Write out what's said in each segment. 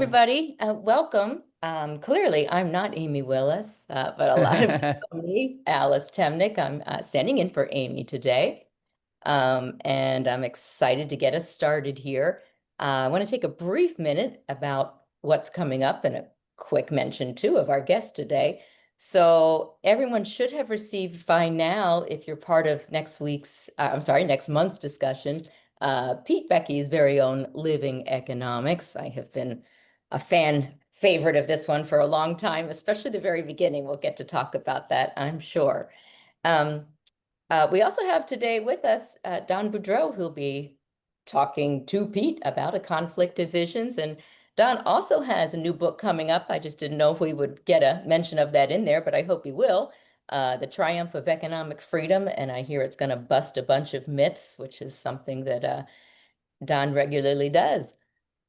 everybody. Welcome. Clearly, I'm not Amy Willis, but a lot of you know me, Alice Temnick. I'm standing in for Amy today, and I'm excited to get us started here. I want to take a brief minute about what's coming up and a quick mention, too, of our guest today. So everyone should have received by now, if you're part of next month's discussion, Pete Boettke's very own Living Economics. I have been a fan favorite of this one for a long time, especially the very beginning. We'll get to talk about that, I'm sure. Um, we also have today with us Don Boudreaux, who'll be talking to Pete about a conflict of visions. And Don also has a new book coming up. I just didn't know if we would get a mention of that in there, but I hope we will. The Triumph of Economic Freedom. And I hear it's going to bust a bunch of myths, which is something that Don regularly does.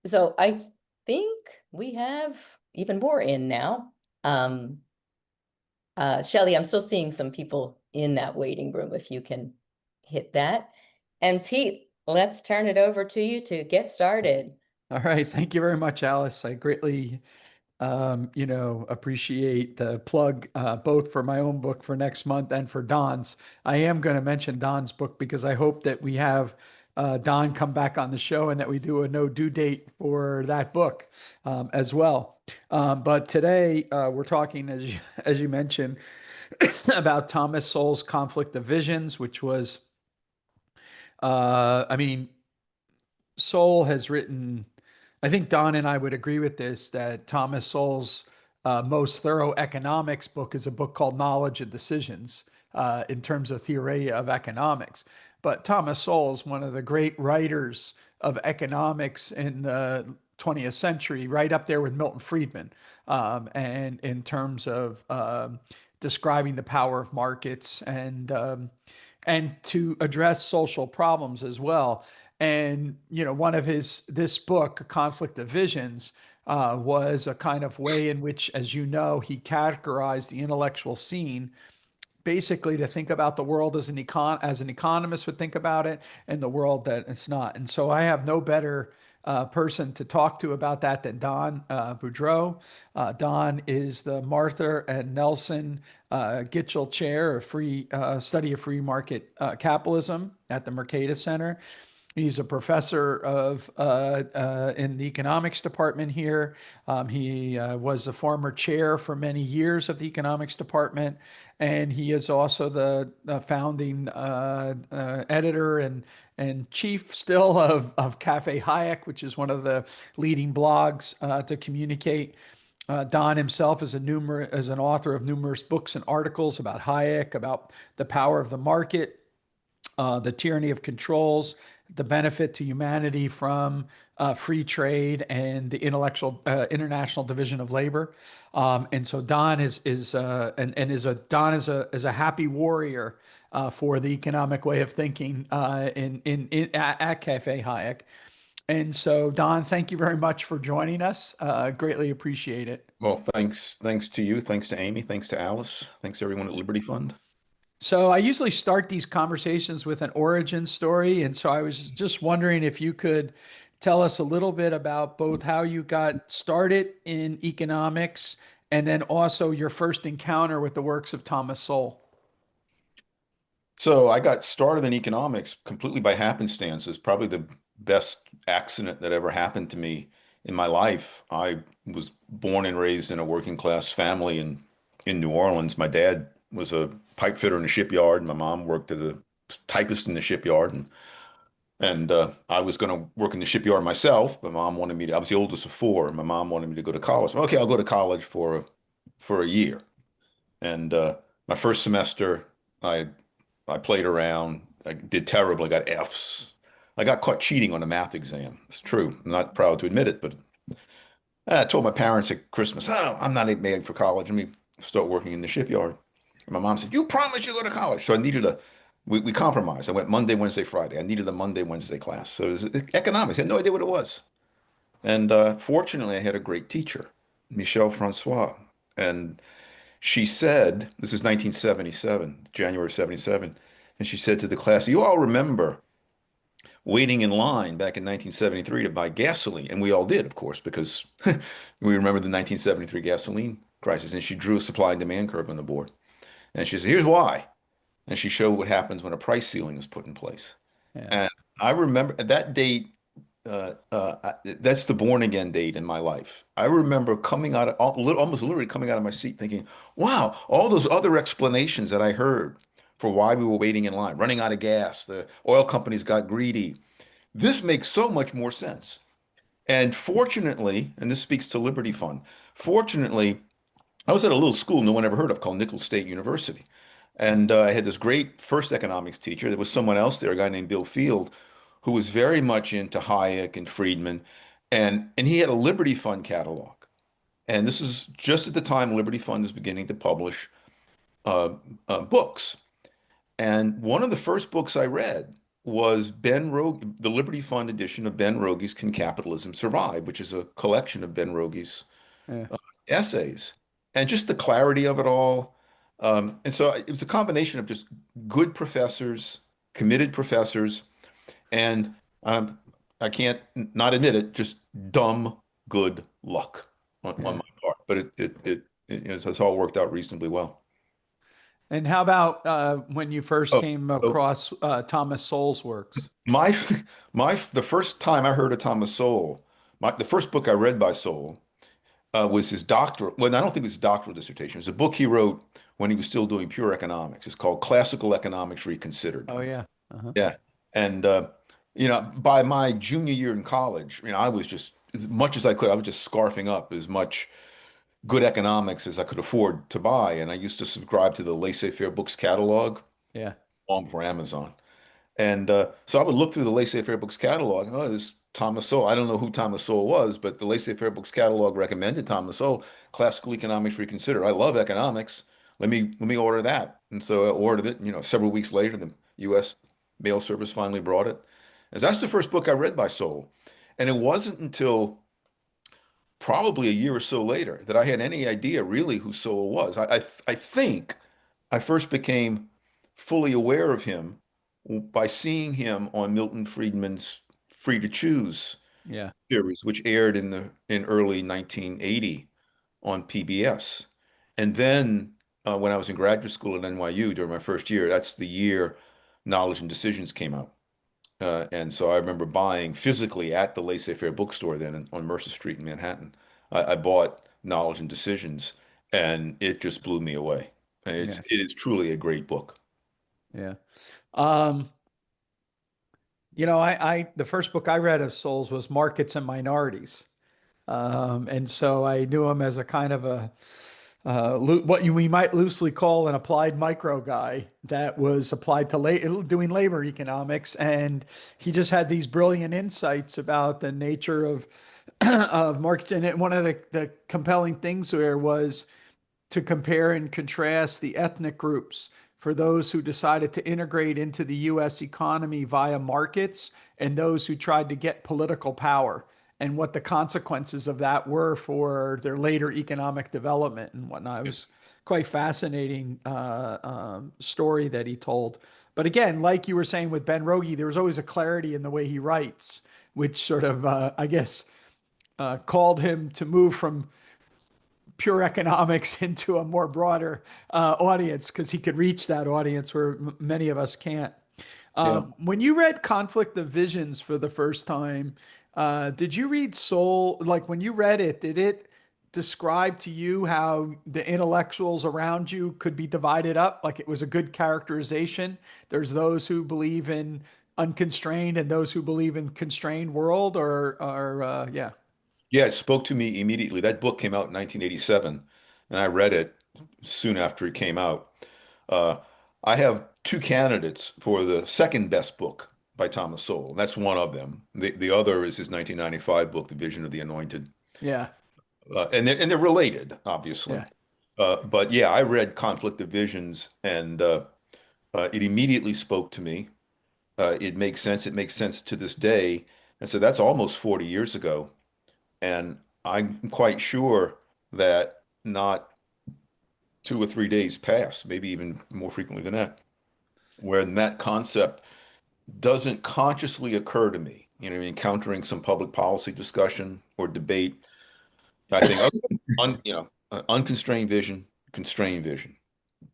So I think we have even more in now. Shelley, I'm still seeing some people in that waiting room, if you can hit that. And Pete, let's turn it over to you to get started. All right. Thank you very much, Alice. I greatly, appreciate the plug, both for my own book for next month and for Don's. I am going to mention Don's book because I hope that we have Don come back on the show and that we do a no due date for that book as well. But today we're talking, as you mentioned, about Thomas Sowell's Conflict of Visions, which was, I mean, Sowell has written, I think Don and I would agree with this, that Thomas Sowell's most thorough economics book is a book called Knowledge and Decisions in terms of theory of economics. But Thomas Sowell is one of the great writers of economics in the 20th century, right up there with Milton Friedman, and in terms of describing the power of markets and to address social problems as well. And one of this book, A Conflict of Visions, was a kind of way in which, as you know, he categorized the intellectual scene basically to think about the world as as an economist would think about it, and the world that it's not. And so I have no better person to talk to about that than Don Boudreaux. Don is the Martha and Nelson Gitchell Chair of Free Study of Free Market Capitalism at the Mercatus Center. He's a professor of in the economics department here. He was a former chair for many years of the economics department, and he is also the founding editor and chief still of Cafe Hayek, which is one of the leading blogs to communicate. Don himself is an author of numerous books and articles about Hayek, about the power of the market, the tyranny of controls, the benefit to humanity from free trade and the intellectual international division of labor. And so Don is a happy warrior for the economic way of thinking at Cafe Hayek. And so, Don, thank you very much for joining us. Greatly appreciate it. Well, thanks to you, thanks to Amy, thanks to Alice, thanks to everyone at Liberty Fund. So I usually start these conversations with an origin story. And so I was just wondering if you could tell us a little bit about both how you got started in economics and then also your first encounter with the works of Thomas Sowell. So I got started in economics completely by happenstance. It's probably the best accident that ever happened to me in my life. I was born and raised in a working class family in New Orleans. My dad was a pipe fitter in the shipyard. My mom worked as a typist in the shipyard, and I was going to work in the shipyard myself. But mom wanted me to. I was the oldest of four, and my mom wanted me to go to college. Okay, I'll go to college for a year. And my first semester, I played around. I did terrible. I got Fs. I got caught cheating on a math exam. It's true. I'm not proud to admit it, but I told my parents at Christmas, "Oh, I'm not made for college. Let me start working in the shipyard." And my mom said, "You promised you go to college." So I needed we compromised. I went Monday, Wednesday, Friday. I needed a Monday, Wednesday class. So it was economics. I had no idea what it was. And fortunately, I had a great teacher, Michelle Francois. And she said, this is 1977, January 77. And she said to the class, "You all remember waiting in line back in 1973 to buy gasoline. And we all did, of course, because we remember the 1973 gasoline crisis. And she drew a supply and demand curve on the board. And she said, here's why. And she showed what happens when a price ceiling is put in place. Yeah. And I remember that date, that's the born again date in my life. I remember coming out of, almost literally coming out of my seat thinking, wow, all those other explanations that I heard for why we were waiting in line, running out of gas, the oil companies got greedy. This makes so much more sense. And fortunately, and this speaks to Liberty Fund, fortunately, I was at a little school no one ever heard of called Nicholls State University. And I had this great first economics teacher. There was someone else there, a guy named Bill Field, who was very much into Hayek and Friedman. And he had a Liberty Fund catalog. And this is just at the time Liberty Fund is beginning to publish uh, books. And one of the first books I read was Ben Rogie, the Liberty Fund edition of Ben Rogie's Can Capitalism Survive, which is a collection of Ben Rogie's Yeah. essays. And just the clarity of it all. And so it was a combination of just good professors, committed professors, and I can't not admit it, just dumb good luck on Yeah. my part. But it's all worked out reasonably well. And how about when you first Oh, came oh, across Thomas Sowell's works? my the first time I heard of Thomas Sowell, the first book I read by Sowell was his doctoral. Well, I don't think it was his doctoral dissertation. It was a book he wrote when he was still doing pure economics. It's called Classical Economics Reconsidered. Oh yeah. Uh-huh. Yeah. And by my junior year in college, I was just as much as I could, I was just scarfing up as much good economics as I could afford to buy. And I used to subscribe to the Laissez-Faire Books catalog Yeah. long before Amazon. And so I would look through the Laissez-Faire Books catalog. Oh, there's Thomas Sowell. I don't know who Thomas Sowell was, but the Laissez-Faire Books catalog recommended Thomas Sowell, Classical Economics Reconsidered. I love economics. Let me order that. And so I ordered it. Several weeks later, the U.S. mail service finally brought it. And that's the first book I read by Sowell. And it wasn't until probably a year or so later that I had any idea really who Sowell was. I think I first became fully aware of him by seeing him on Milton Friedman's Free to Choose Yeah. series, which aired in early 1980 on PBS. And then when I was in graduate school at NYU during my first year, that's the year Knowledge and Decisions came out. And so I remember buying physically at the Laissez-Faire bookstore then on Mercer Street in Manhattan. I bought Knowledge and Decisions, and it just blew me away. And Yeah. it is truly a great book. Yeah. Um, the first book I read of Sowell's was Markets and Minorities. And so I knew him as a kind of we might loosely call an applied micro guy that was applied to doing labor economics. And he just had these brilliant insights about the nature of, of markets. And one of the compelling things there was to compare and contrast the ethnic groups for those who decided to integrate into the US economy via markets and those who tried to get political power and what the consequences of that were for their later economic development and whatnot. It was quite fascinating story that he told. But again, like you were saying with Ben Rogie, there was always a clarity in the way he writes, which sort of, I guess, called him to move from pure economics into a more broader audience because he could reach that audience where many of us can't. Yeah. When you read Conflict of Visions for the first time, did you read Soul? Like when you read it, did it describe to you how the intellectuals around you could be divided up? Like it was a good characterization. There's those who believe in unconstrained and those who believe in constrained world, or yeah, Yeah, it spoke to me immediately. That book came out in 1987, and I read it soon after it came out. Uh, I have two candidates for the second best book by Thomas Sowell. That's one of them. The other is his 1995 book, The Vision of the Anointed. yeah, And they're related, obviously. yeah, But yeah, I read Conflict of Visions, and it immediately spoke to me. It makes sense. It makes sense to this day. And so that's almost 40 years ago. And I'm quite sure that not 2 or 3 days pass, maybe even more frequently than that, when that concept doesn't consciously occur to me, encountering some public policy discussion or debate. I think, okay, unconstrained vision, constrained vision.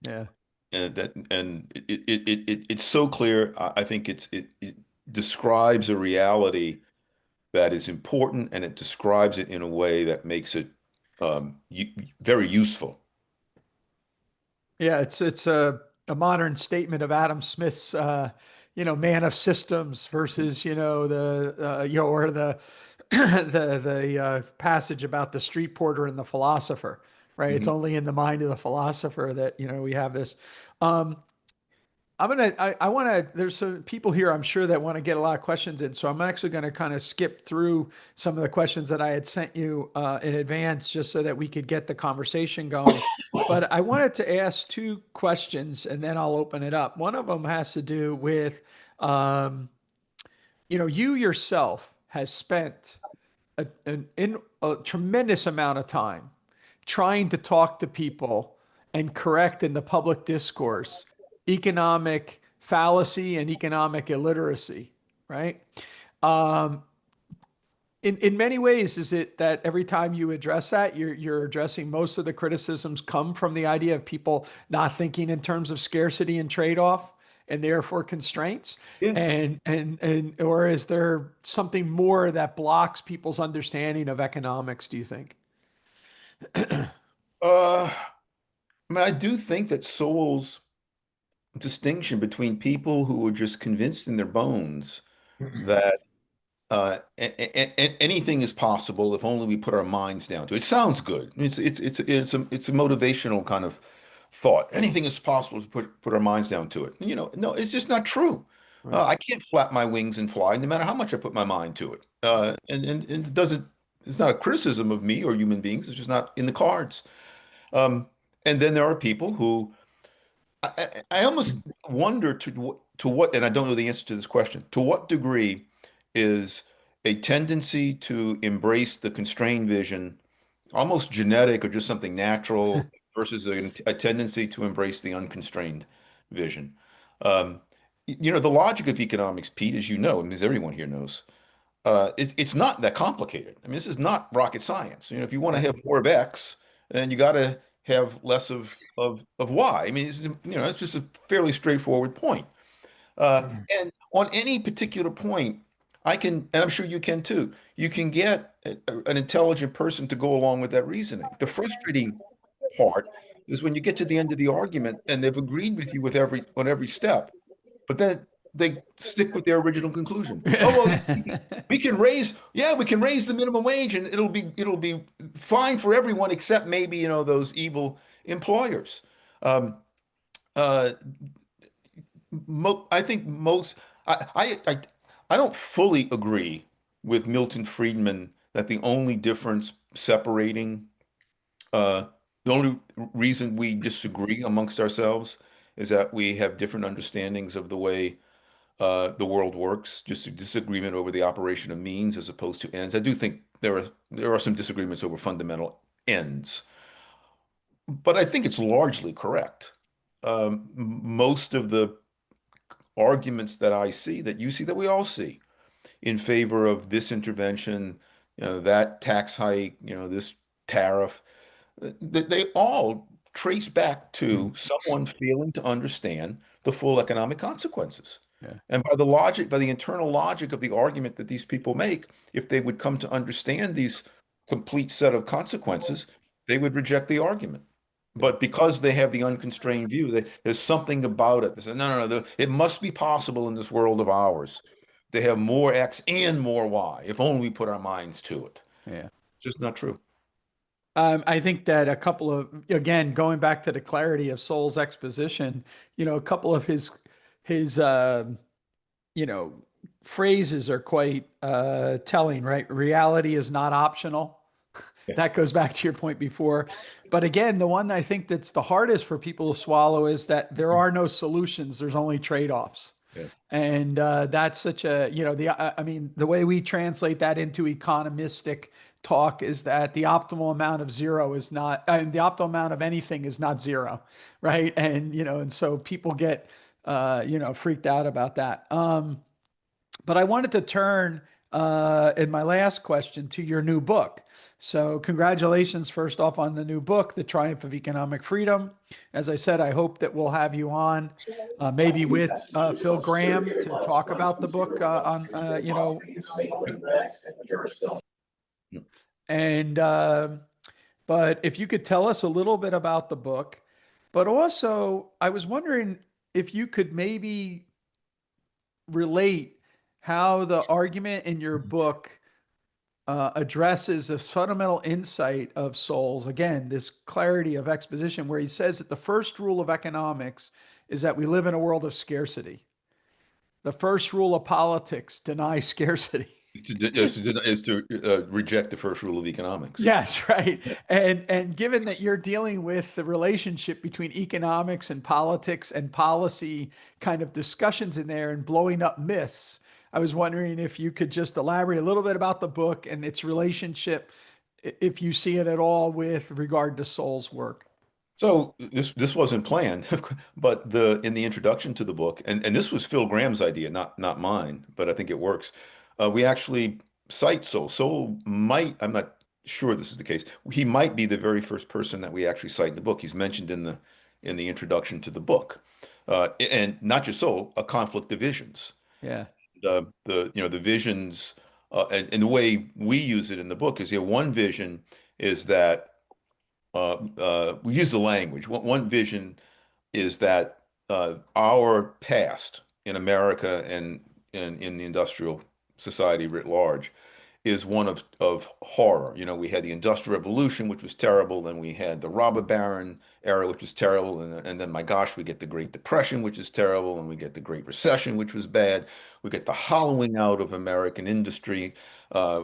Yeah. It's so clear. I think it describes a reality that is important, and it describes it in a way that makes it very useful. Yeah, it's a modern statement of Adam Smith's man of systems versus or the the passage about the street porter and the philosopher, right? It's Mhm. only in the mind of the philosopher that we have this. Um, I want to, there's some people here I'm sure that want to get a lot of questions in. So I'm actually going to kind of skip through some of the questions that I had sent you in advance just so that we could get the conversation going. But I wanted to ask two questions and then I'll open it up. One of them has to do with, um, you yourself has spent a tremendous amount of time trying to talk to people and correct in the public discourse economic fallacy and economic illiteracy, right? Um, in many ways, is it that every time you address that, you're addressing most of the criticisms come from the idea of people not thinking in terms of scarcity and trade-off and therefore constraints? Yeah. And or is there something more that blocks people's understanding of economics, do you think? Uh, I do think that Sowell's distinction between people who are just convinced in their bones that anything is possible if only we put our minds down to it. It sounds good. It's a motivational kind of thought. Anything is possible to put our minds down to it. No, it's just not true. Right. I can't flap my wings and fly, no matter how much I put my mind to it. And it doesn't. It's not a criticism of me or human beings. It's just not in the cards. Um, and then there are people who I almost wonder to what, and I don't know the answer to this question, to what degree is a tendency to embrace the constrained vision almost genetic or just something natural versus a tendency to embrace the unconstrained vision? Um, the logic of economics, Pete, as you know, and as everyone here knows, it's not that complicated. I mean, this is not rocket science. If you want to Right. have more of X, then you got to have less of Y. I mean, it's just a fairly straightforward point. And on any particular point, I can, and I'm sure you can too, you can get an intelligent person to go along with that reasoning. The frustrating part is when you get to the end of the argument and they've agreed with you with on every step, but then they stick with their original conclusion. Oh, well, we can raise the minimum wage and it'll be fine for everyone except maybe, those evil employers. Um, uh, I think most I don't fully agree with Milton Friedman that the only difference separating the only reason we disagree amongst ourselves is that we have different understandings of the way the world works, just a disagreement over the operation of means as opposed to ends. I do think there are some disagreements over fundamental ends, but I think it's largely correct. Most of the arguments that I see, that you see, that we all see in favor of this intervention, that tax hike, this tariff, they all trace back to someone failing to understand the full economic consequences. Yeah. And by the internal logic of the argument that these people make, if they would come to understand these complete set of consequences, they would reject the argument. But because they have the unconstrained view, there's something about it. They say, no, no, no, it must be possible in this world of ours to have more X and more Y, if only we put our minds to it. Yeah. It's just not true. I think that a couple of, again, going back to the clarity of Sowell's exposition, a couple of his you know, phrases are quite telling, right? Reality is not optional. Yeah. That goes back to your point before. But again, the one I think that's the hardest for people to swallow is that there are no solutions. There's only trade-offs. Yeah. And that's such a, I mean, the way we translate that into economistic talk is that the optimal amount of zero is not, the optimal amount of anything is not zero, right? And, and so people get freaked out about that. But I wanted to turn in my last question to your new book. So, congratulations, first off, on the new book, The Triumph of Economic Freedom. As I said, I hope that we'll have you on, maybe with Phil Graham, to talk about the book and but if you could tell us a little bit about the book, but also I was wondering if you could maybe relate how the argument in your book addresses a fundamental insight of Sowell's. Again, this clarity of exposition, where he says that the first rule of economics is that we live in a world of scarcity. The first rule of politics: deny scarcity. Is to reject the first rule of economics. Yes, right. And given that you're dealing with the relationship between economics and politics and policy kind of discussions in there and blowing up myths, I was wondering if you could just elaborate a little bit about the book and its relationship, if you see it at all, with regard to Sowell's work. So this wasn't planned, but in the introduction to the book, and this was Phil Graham's idea, not mine, but I think it works. We actually cite Sowell. Sowell might, I'm not sure this is the case. He might be the very first person that we actually cite in the book. He's mentioned in the introduction to the book, and not just Sowell, a conflict of visions. Yeah. The visions, and the way we use it in the book is, one vision is that. We use the language. One vision is that our past in America and in the industrial society writ large is one of horror. We had the Industrial Revolution, which was terrible. Then we had the robber baron era, which was terrible. And then, my gosh, we get the Great Depression, which is terrible. And we get the Great Recession, which was bad. We get the hollowing out of American industry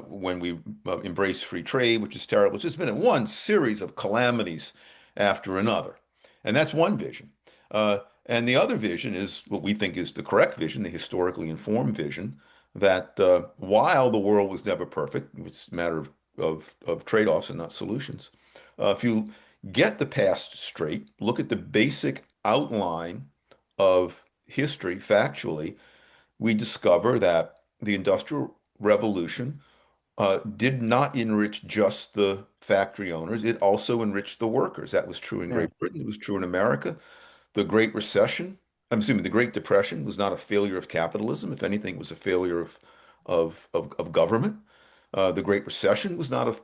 when we embrace free trade, which is terrible. It's just been one series of calamities after another. And that's one vision. And the other vision is what we think is the correct vision, the historically informed vision, that while the world was never perfect, it's a matter of trade-offs and not solutions. If you get the past straight, look at the basic outline of history factually, we discover that the Industrial Revolution did not enrich just the factory owners. It also enriched the workers. That was true in Yeah. Great Britain. It was true in America. The Great Recession, I'm assuming the Great Depression, was not a failure of capitalism. If anything, it was a failure of government. The Great Recession was not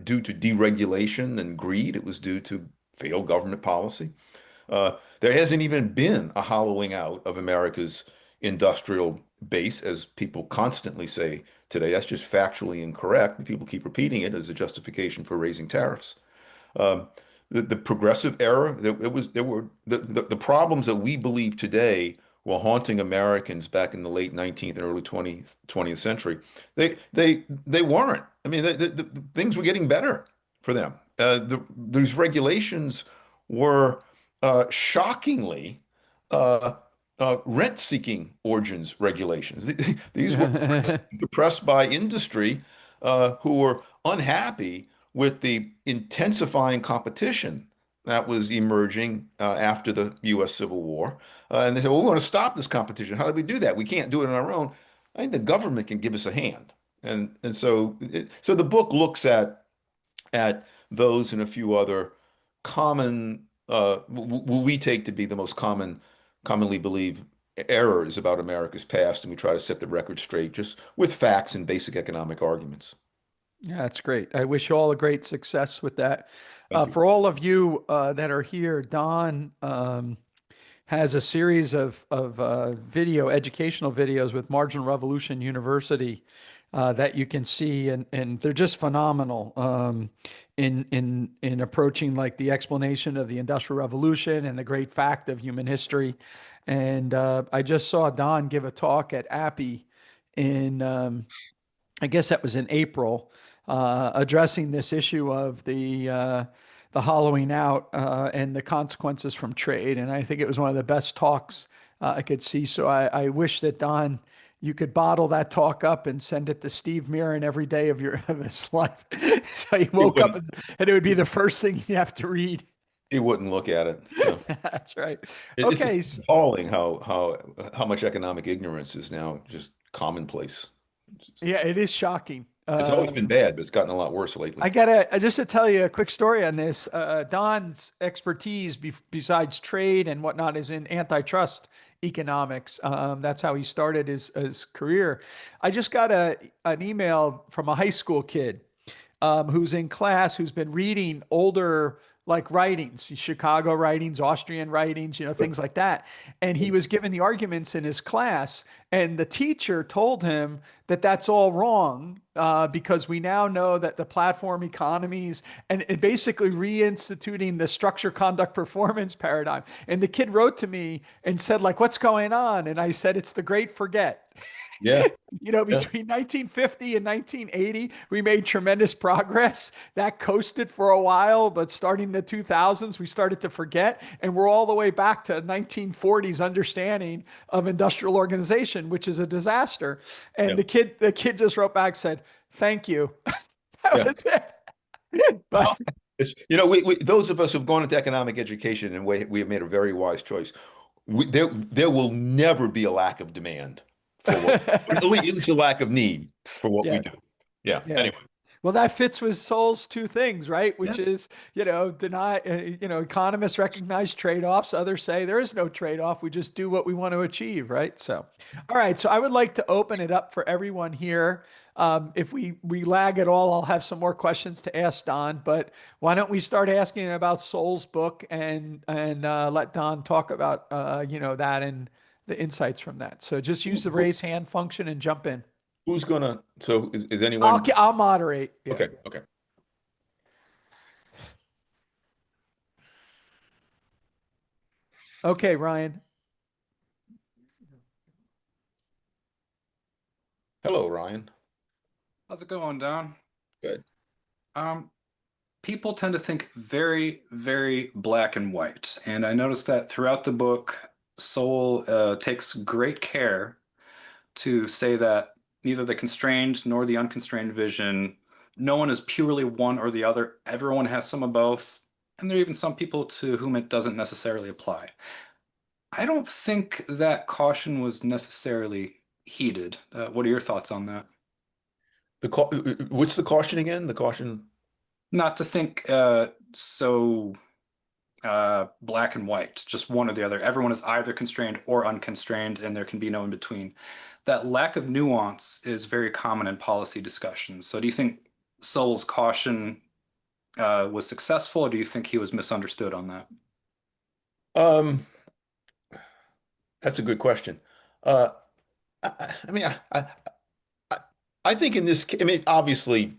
due to deregulation and greed. It was due to failed government policy. There hasn't even been a hollowing out of America's industrial base, as people constantly say today. That's just factually incorrect. People keep repeating it as a justification for raising tariffs. The progressive era, the problems that we believe today were haunting Americans back in the late 19th and early 20th century. They weren't. I mean, the things were getting better for them. These regulations were shockingly rent-seeking origins regulations. These were suppressed by industry who were unhappy with the intensifying competition that was emerging after the U.S. Civil War. And they said, well, we want to stop this competition. How do we do that? We can't do it on our own. I think the government can give us a hand. And so the book looks at those and a few other common, what we take to be the most commonly believed errors about America's past, and we try to set the record straight just with facts and basic economic arguments. Yeah, that's great. I wish you all a great success with that. Thank you. For all of you that are here, Don has a series of educational videos with Marginal Revolution University that you can see, and they're just phenomenal in approaching like the explanation of the Industrial Revolution and the great fact of human history. And I just saw Don give a talk at Appy in I guess that was in April, addressing this issue of the hollowing out and the consequences from trade. And I think it was one of the best talks I could see. So I wish that, Don, you could bottle that talk up and send it to Steve Mirren every day of his life. So he woke up and it would be the first thing you have to read. He wouldn't look at it. No. That's right. It's just Okay. appalling how much economic ignorance is now just commonplace. Yeah, it is shocking. It's always been bad, but it's gotten a lot worse lately. Just to tell you a quick story on this. Don's expertise besides trade and whatnot is in antitrust economics. That's how he started his career. I just got an email from a high school kid who's in class, who's been reading older like writings, Chicago writings, Austrian writings, things like that. And he was given the arguments in his class, and the teacher told him that that's all wrong because we now know that the platform economies and basically reinstituting the structure, conduct, performance paradigm. And the kid wrote to me and said, like, what's going on? And I said, it's the great forget. Yeah. Yeah. Between 1950 and 1980, we made tremendous progress. That coasted for a while, but starting in the 2000s, we started to forget. And we're all the way back to 1940s understanding of industrial organization, which is a disaster. And Yeah. the kid just wrote back, said, thank you. That Yeah. was it. Well, But those of us who've gone into economic education and we have made a very wise choice. There will never be a lack of demand for at least a lack of need for what we yeah, do. Yeah. yeah. Anyway. Well, that fits with Sowell's two things, right? Yeah. Which is, economists recognize trade-offs. Others say there is no trade-off. We just do what we want to achieve, right? So, all right. So I would like to open it up for everyone here. If we lag at all, I'll have some more questions to ask Don. But why don't we start asking about Sowell's book and let Don talk about that and the insights from that. So just use the raise hand function and jump in. Who's gonna? So is anyone? I'll moderate. Yeah. Okay. Okay. Okay, Ryan. Hello, Ryan. How's it going, Don? Good. Um, People tend to think very, very black and white, and I noticed that throughout the book, Sowell takes great care to say that neither the constrained nor the unconstrained vision, no one is purely one or the other. Everyone has some of both, and there are even some people to whom it doesn't necessarily apply. I don't think that caution was necessarily heeded. What are your thoughts on that? What's the caution again? The caution. Not to think so black and white, just one or the other. Everyone is either constrained or unconstrained, and there can be no in between. That lack of nuance is very common in policy discussions. So do you think Sowell's caution was successful, or do you think he was misunderstood on that? Um, that's a good question. Uh, I mean, I, I think in this, I mean, obviously,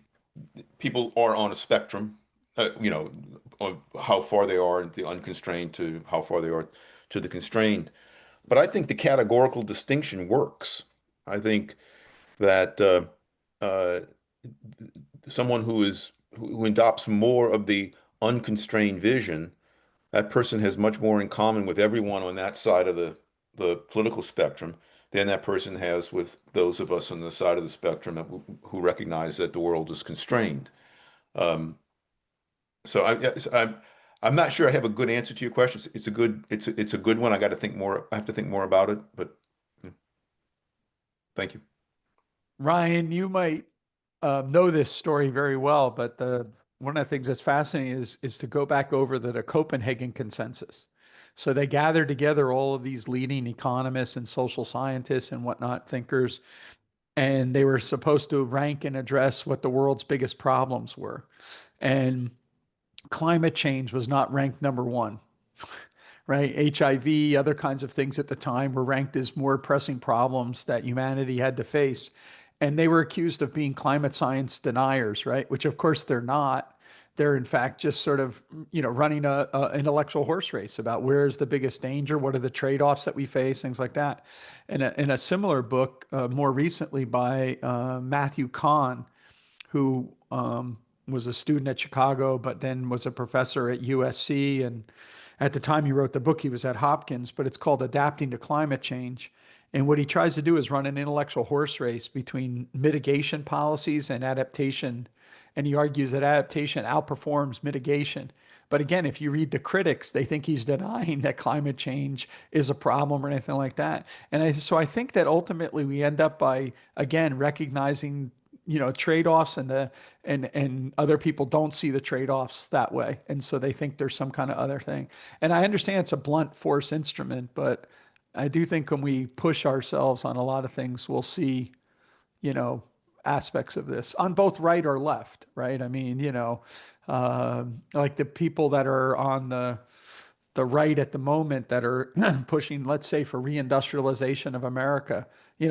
people are on a spectrum, of how far they are into the unconstrained to how far they are to the constrained. But I think the categorical distinction works. I think that uh, someone who adopts more of the unconstrained vision, that person has much more in common with everyone on that side of the political spectrum than that person has with those of us on the side of the spectrum who recognize that the world is constrained. Um, so I'm not sure I have a good answer to your question. It's a good one. I got to think more. I have to think more about it, but hmm, thank you. Ryan, you might know this story very well, but one of the things that's fascinating is to go back over the Copenhagen Consensus. So they gathered together all of these leading economists and social scientists and whatnot thinkers, and they were supposed to rank and address what the world's biggest problems were. And climate change was not ranked number one, right? HIV, other kinds of things at the time were ranked as more pressing problems that humanity had to face. And they were accused of being climate science deniers, right? Which of course they're not. They're in fact just sort of, running a intellectual horse race about where is the biggest danger, what are the trade-offs that we face, things like that. In a similar book, more recently by Matthew Kahn, who was a student at Chicago, but then was a professor at USC. And at the time he wrote the book, he was at Hopkins, but it's called Adapting to Climate Change. And what he tries to do is run an intellectual horse race between mitigation policies and adaptation And he argues that adaptation outperforms mitigation. But again, if you read the critics, they think he's denying that climate change is a problem or anything like that. So I think that ultimately we end up by, again, recognizing, trade-offs, and other people don't see the trade-offs that way. And so they think there's some kind of other thing. And I understand it's a blunt force instrument, but I do think when we push ourselves on a lot of things, we'll see, you know, aspects of this on both right or left, right? I mean, like the people that are on the right at the moment that are pushing, let's say, for reindustrialization of America.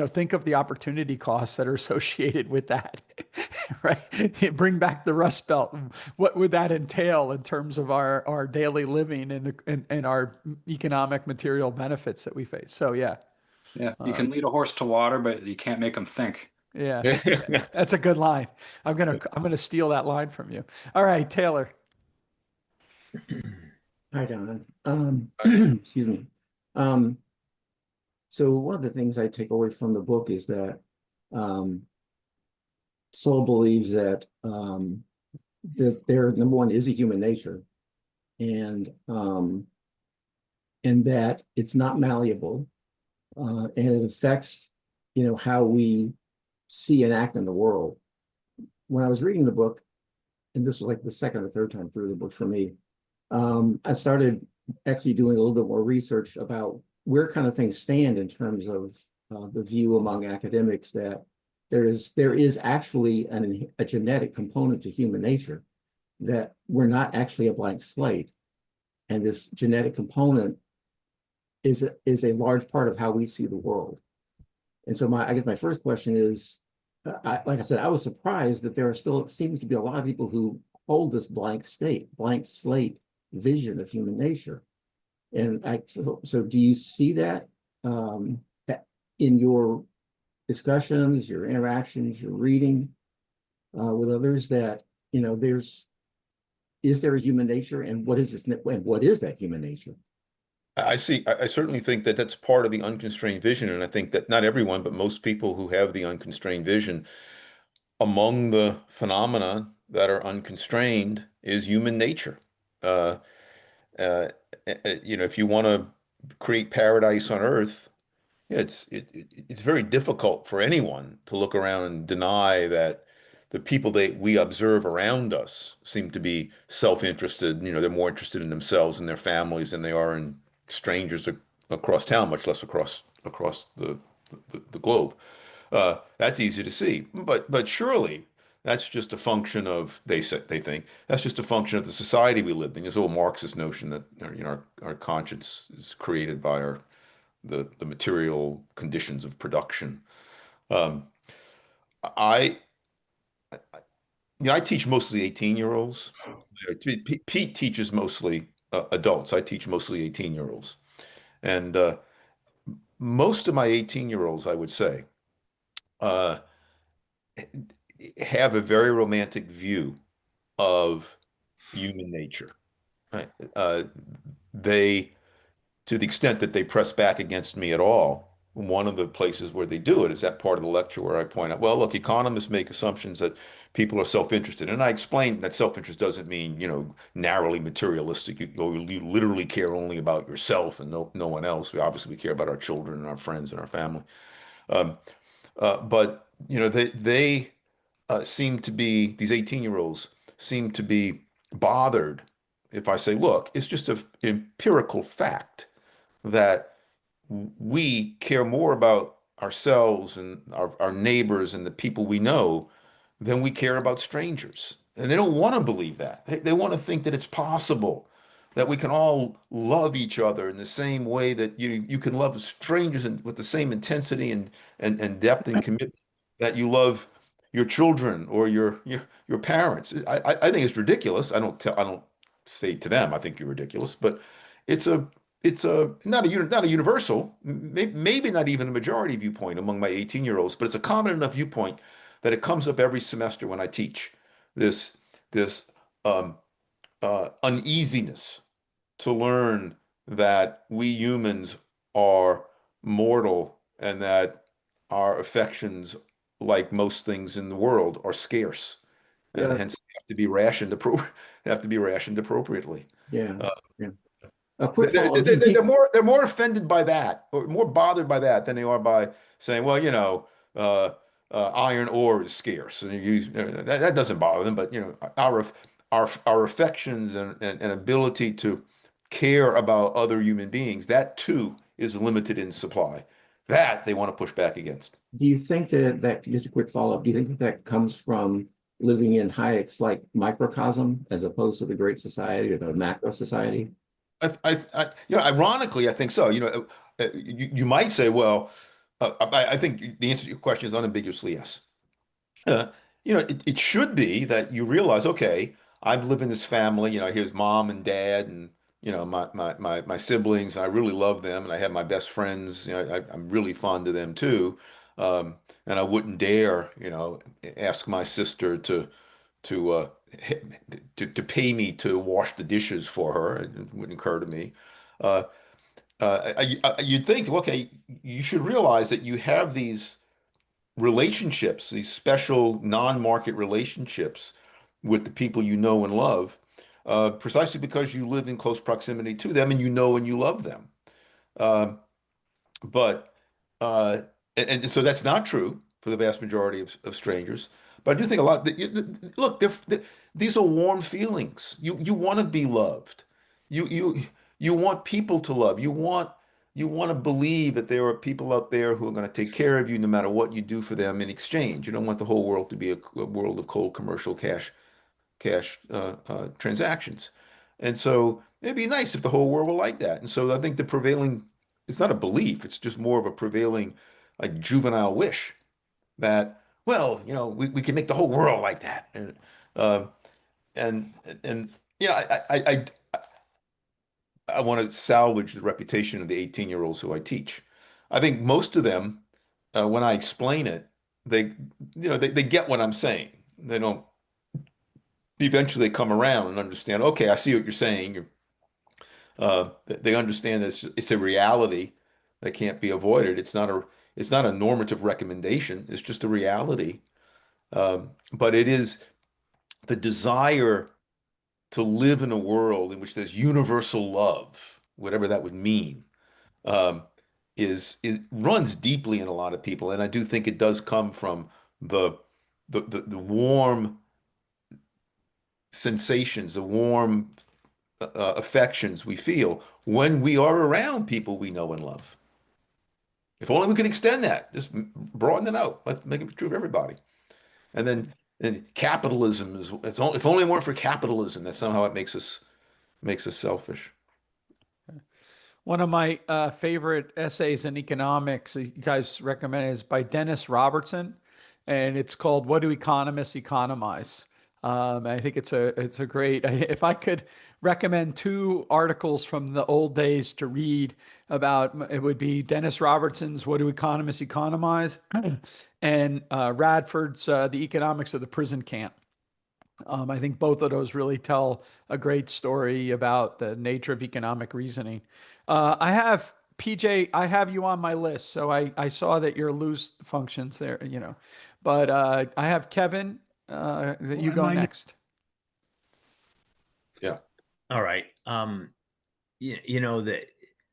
Think of the opportunity costs that are associated with that, right? Bring back the Rust Belt. What would that entail in terms of our daily living and our economic material benefits that we face? So yeah, Yeah, you can lead a horse to water, but you can't make them think. yeah, that's a good line. I'm gonna steal that line from you. All right, Taylor. Hi, Don. Excuse me. Um, so one of the things I take away from the book is that Sowell believes that their number one is a human nature, and that it's not malleable, and it affects, how we see and act in the world. When I was reading the book, and this was like the second or third time through the book for me, I started actually doing a little bit more research about where kind of things stand in terms of the view among academics that there is actually a genetic component to human nature, that we're not actually a blank slate. And this genetic component is a large part of how we see the world. And so I guess my first question is, like I said, I was surprised that there seems to be a lot of people who hold this blank slate vision of human nature. And so do you see that in your discussions, your interactions, your reading with others, that is there a human nature, and what is that human nature? I see. I certainly think that that's part of the unconstrained vision. And I think that not everyone, but most people who have the unconstrained vision, among the phenomena that are unconstrained is human nature. Uh, uh, if you want to create paradise on earth, yeah, it's very difficult for anyone to look around and deny that the people that we observe around us seem to be self-interested. They're more interested in themselves and their families than they are in strangers across town, much less across the globe. That's easy to see, but surely that's just a function of they think that's just a function of the society we live in. There's a whole Marxist notion that our conscience is created by the material conditions of production. Um, I I teach mostly 18-year-olds. Pete teaches mostly adults. I teach mostly 18-year-olds, and most of my 18-year-olds, I would say, uh, have a very romantic view of human nature. Right? They, to the extent that they press back against me at all, one of the places where they do it is that part of the lecture where I point out, well, look, economists make assumptions that people are self-interested. And I explain that self-interest doesn't mean, narrowly materialistic. You literally care only about yourself and no one else. We care about our children and our friends and our family. Um, but, they seem to be, these 18-year-olds seem to be bothered if I say, look, it's just an empirical fact that we care more about ourselves and our neighbors and the people we know than we care about strangers. And they don't want to believe that. They want to think that it's possible that we can all love each other in the same way that you can love strangers with the same intensity and depth and commitment that you love your children or your parents. I think it's ridiculous. I don't say to them, I think you're ridiculous, but it's a not a universal, maybe not even a majority viewpoint among my 18-year-olds, but it's a common enough viewpoint that it comes up every semester when I teach this um, uneasiness to learn that we humans are mortal and that our affections, like most things in the world, are scarce. and Yeah. hence have to be rationed appropriately. Yeah. Uh, Yeah. A quick follow-up. they're more offended by that, or more bothered by that than they are by saying, well, uh, iron ore is scarce, and that doesn't bother them. But our affections and ability to care about other human beings, that too is limited in supply. That they want to push back against. Do you think that just a quick follow-up, do you think that comes from living in Hayek's like microcosm as opposed to the Great Society or the macro society? Ironically, I think so. You might say, well, I think the answer to your question is unambiguously yes. It should be that you realize, okay, I live in this family. Here's mom and dad, and my siblings. And I really love them, and I have my best friends. I'm really fond of them too. And I wouldn't dare, ask my sister to uh, to pay me to wash the dishes for her. It wouldn't occur to me. Uh, you'd think, okay, you should realize that you have these relationships, these special non-market relationships with the people you know and love, precisely because you live in close proximity to them and you know and you love them. Uh, but uh, and so that's not true for the vast majority of strangers. But I do think a lot. Look, these are warm feelings. You want to be loved. You want people to love. You want to believe that there are people out there who are going to take care of you no matter what you do for them in exchange. You don't want the whole world to be a world of cold commercial cash transactions. And so it'd be nice if the whole world were like that. And so I think the prevailing, it's not a belief, it's just more of a prevailing like juvenile wish that, well, we can make the whole world like that. Uh, and and I want to salvage the reputation of the 18-year-olds who I teach. I think most of them, when I explain it, they get what I'm saying. They don't eventually come around and understand, okay, I see what you're saying. They understand that it's a reality that can't be avoided. It's not a normative recommendation. It's just a reality. But it is the desire to live in a world in which there's universal love, whatever that would mean, um, is runs deeply in a lot of people. And I do think it does come from the warm sensations, the warm affections we feel when we are around people we know and love. If only we could extend that, just broaden it out, make it true for everybody. And then capitalism if only it weren't for capitalism, that somehow it makes us selfish. One of my favorite essays in economics, you guys recommend, is by Dennis Robertson, and it's called "What Do Economists Economize?" I think it's a great. If I could recommend two articles from the old days to read about, it would be Dennis Robertson's "What Do Economists Economize?" and Radford's "The Economics of the Prison Camp." I think both of those really tell a great story about the nature of economic reasoning. I have PJ, I have you on my list, so I saw that your loose functions there, but I have Kevin. That you go next. Yeah. All right. That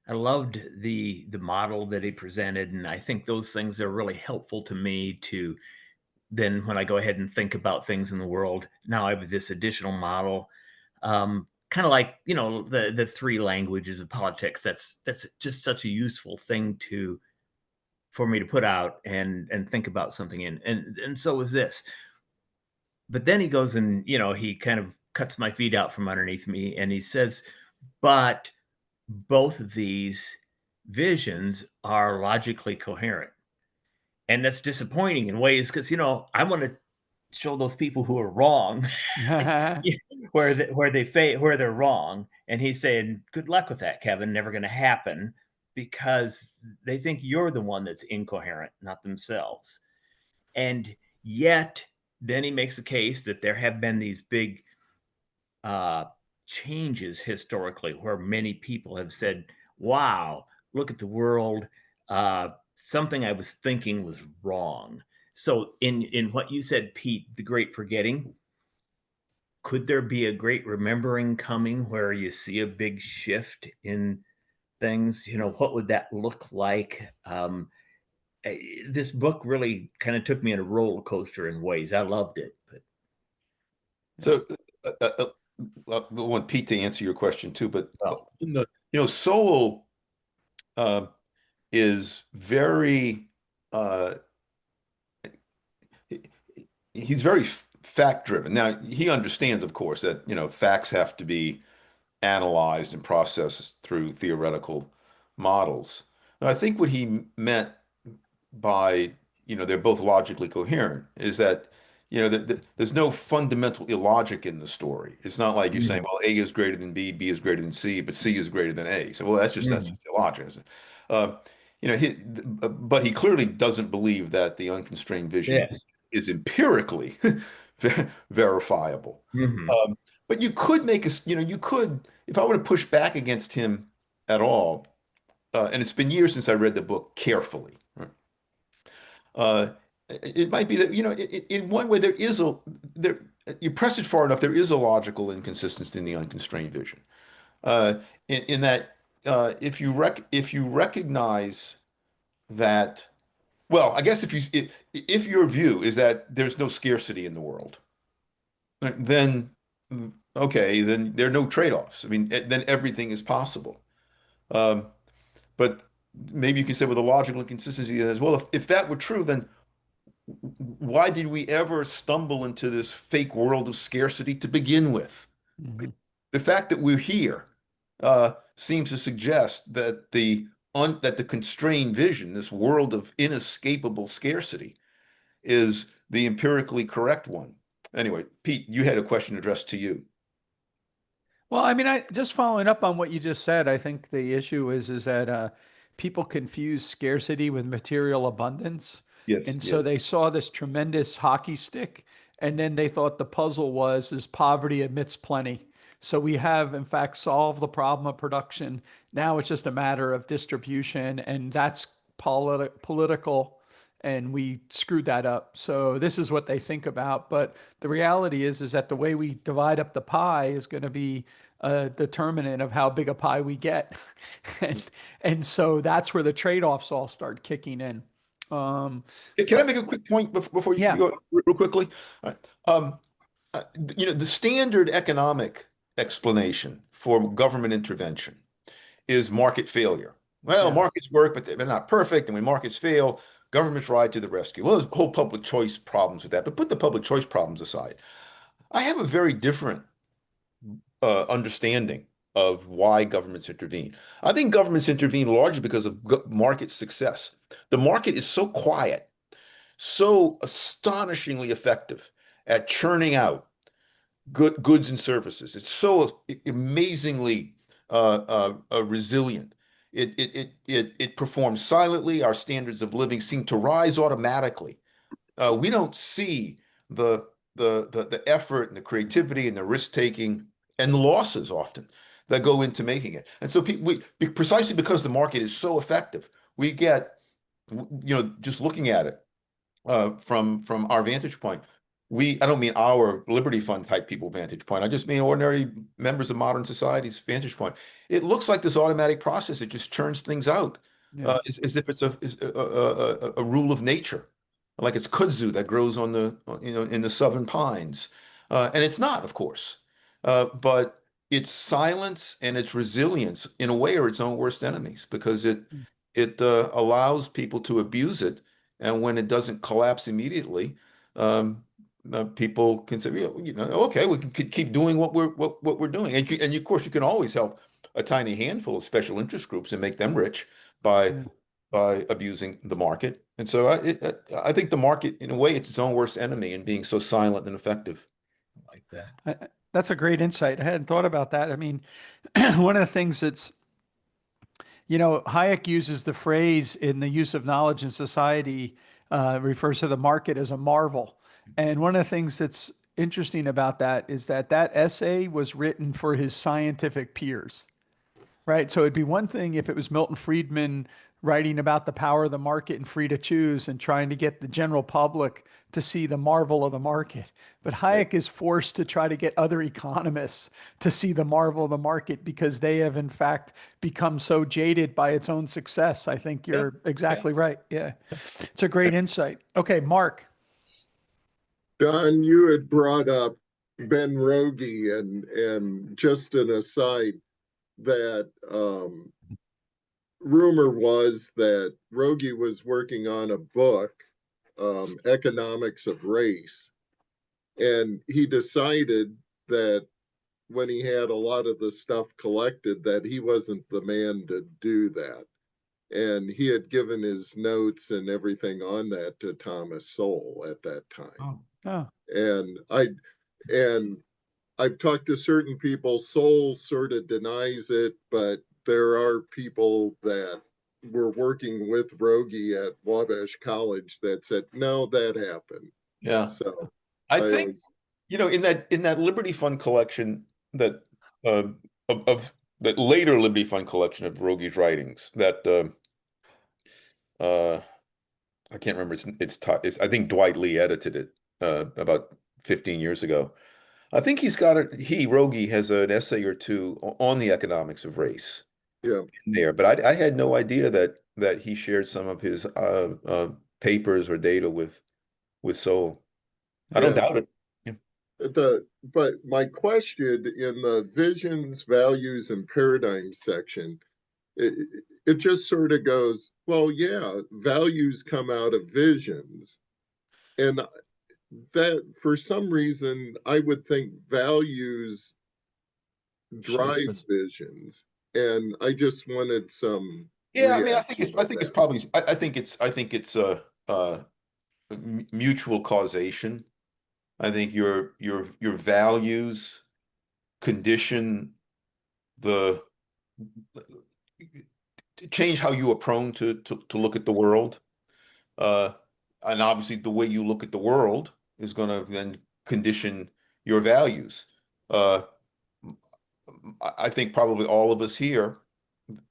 I loved the model that he presented, and I think those things are really helpful to me to then when I go ahead and think about things in the world. Now I have this additional model, kind of like the three languages of politics. That's just such a useful thing for me to put out and think about something in, and so is this. But then he goes and he kind of cuts my feet out from underneath me, and he says, but both of these visions are logically coherent. And that's disappointing in ways because, I want to show those people who are wrong where they're wrong. And he's saying, good luck with that, Kevin. Never going to happen, because they think you're the one that's incoherent, not themselves. And yet then he makes a case that there have been these big changes historically where many people have said, wow, look at the world. Something I was thinking was wrong. So in what you said, Pete, the great forgetting, could there be a great remembering coming where you see a big shift in things? What would that look like? This book really kind of took me on a roller coaster in ways. I loved it. But So uh, uh, uh, I want Pete to answer your question too, but well, Sowell uh, is very uh, he's very fact driven. Now he understands, of course, that facts have to be analyzed and processed through theoretical models. Now, I think what he meant by they're both logically coherent is that there's no fundamental illogic in the story. It's not like you're saying, well, A is greater than B is greater than C, but C is greater than A. So, well, that's just illogic. Uh, but he clearly doesn't believe that the unconstrained vision yes. is empirically verifiable. But you could make if I were to push back against him at all, and it's been years since I read the book carefully. Uh, it might be that, in one way there, you press it far enough, there is a logical inconsistency in the unconstrained vision. In that, if you recognize that, well, I guess if your view is that there's no scarcity in the world, then okay, then there are no trade-offs. I mean, then everything is possible. But maybe you can say with a logical inconsistency as well, if that were true, then why did we ever stumble into this fake world of scarcity to begin with? The fact that we're here seems to suggest that the constrained vision, this world of inescapable scarcity, is the empirically correct one. Anyway, Pete, you had a question addressed to you. Well, I mean, I just following up on what you just said, I think the issue is that people confuse scarcity with material abundance. Yes, And so they saw this tremendous hockey stick, and then they thought the puzzle is poverty amidst plenty. So we have, in fact, solved the problem of production. Now it's just a matter of distribution, and that's political, and we screwed that up. So this is what they think about. But the reality is that the way we divide up the pie is going to be a determinant of how big a pie we get. and so that's where the trade-offs all start kicking in. Can I make a quick point before you go real quickly? All right. The standard economic explanation for government intervention is market failure. Well, markets work, but they're not perfect, and when markets fail, governments ride to the rescue. Well, there's whole public choice problems with that, but put the public choice problems aside. I have a very different understanding of why governments intervene. I think governments intervene largely because of market success. The market is so quiet, so astonishingly effective at churning out goods and services. It's so amazingly resilient. It performs silently. Our standards of living seem to rise automatically. We don't see the effort and the creativity and the risk taking and the losses often that go into making it. And so precisely because the market is so effective, we get, just looking at it from our vantage point, I don't mean our Liberty Fund type people vantage point. I just mean ordinary members of modern society's vantage point. It looks like this automatic process. It just churns things out as if it's a rule of nature, like it's kudzu that grows on in the southern pines. And it's not, of course. But its silence and its resilience, in a way, are its own worst enemies because it allows people to abuse it, and when it doesn't collapse immediately, people can say, okay, we can keep doing what we're doing, and of course, you can always help a tiny handful of special interest groups and make them rich by abusing the market. And so I think the market, in a way, it's its own worst enemy in being so silent and effective. Like that. That's a great insight. I hadn't thought about that. I mean, one of the things that's, Hayek uses the phrase in the use of knowledge in society, refers to the market as a marvel. And one of the things that's interesting about that is that essay was written for his scientific peers, right? So it'd be one thing if it was Milton Friedman writing about the power of the market and free to choose and trying to get the general public to see the marvel of the market. But Hayek is forced to try to get other economists to see the marvel of the market because they have, in fact, become so jaded by its own success. I think you're exactly right. Yeah. It's a great insight. Okay, Mark. Don, you had brought up Ben Rogie, and just an aside that rumor was that Rogie was working on a book, Economics of Race, and he decided that when he had a lot of the stuff collected that he wasn't the man to do that. And he had given his notes and everything on that to Thomas Sowell at that time. Oh. And I've talked to certain people. Sowell sort of denies it, but there are people that were working with Rogie at Wabash College that said, no, that happened. Yeah. So I think, in that Liberty Fund collection that of that later Liberty Fund collection of Rogie's writings that I can't remember. It's I think Dwight Lee edited it about 15 years ago. I think Rogie has an essay or two on the economics of race. Yeah. In there, but I had no idea that he shared some of his papers or data with Sowell. I don't doubt it. But my question in the visions, values, and paradigms section, it just sort of goes, well, yeah, values come out of visions. And that, for some reason, I would think values drive visions. And I just wanted some. Yeah, I mean, I think it's probably, I think it's mutual causation. I think your values condition change how you are prone to look at the world, and obviously the way you look at the world is going to then condition your values. I think probably all of us here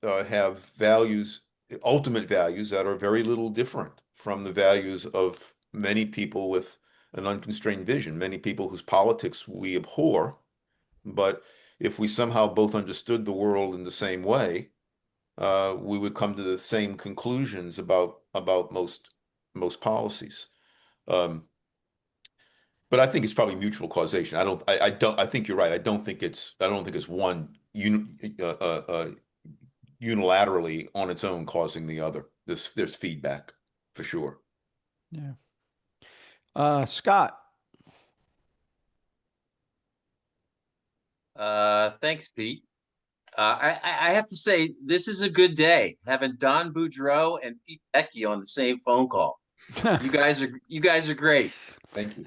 have values, ultimate values that are very little different from the values of many people with an unconstrained vision, many people whose politics we abhor. But if we somehow both understood the world in the same way, we would come to the same conclusions about most policies. But I think it's probably mutual causation. I think you're right. I don't think it's one unilaterally on its own causing the other. There's feedback for sure. Yeah. Scott. Thanks, Pete. I have to say, this is a good day having Don Boudreaux and Pete Boettke on the same phone call. You guys are great. Thank you.